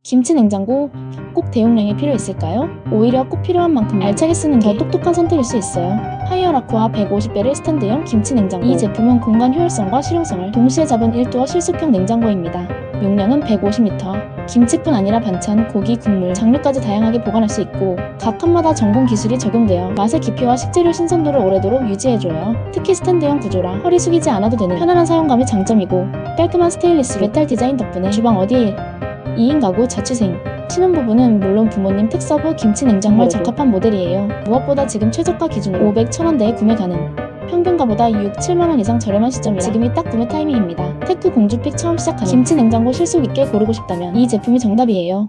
김치 냉장고 꼭 대용량이 필요 있을까요? 오히려 꼭 필요한 만큼 알차게 쓰는 게 더 똑똑한 선택일 수 있어요. 하이어라쿠아 150배럴 스탠드형 김치 냉장고. 이 제품은 공간 효율성과 실용성을 동시에 잡은 1도어 실속형 냉장고입니다. 용량은 150L. 김치뿐 아니라 반찬, 고기, 국물, 장류까지 다양하게 보관할 수 있고 각 칸마다 전공 기술이 적용되어 맛의 깊이와 식재료 신선도를 오래도록 유지해줘요. 특히 스탠드형 구조라 허리 숙이지 않아도 되는 편안한 사용감이 장점이고 깔끔한 스테인리스 메탈 디자인 덕분에 주방 어디에 2인 가구 자취생, 신혼부부는 물론 부모님 특서브 김치 냉장고에 적합한 모델이에요. 무엇보다 지금 최저가 기준으로 500-1000원대에 구매 가능. 평균가보다 6-7만원 이상 저렴한 시점이라 지금이 딱 구매 타이밍입니다. 테크 공주픽 처음 시작하는 김치 냉장고 실속 있게 고르고 싶다면 이 제품이 정답이에요.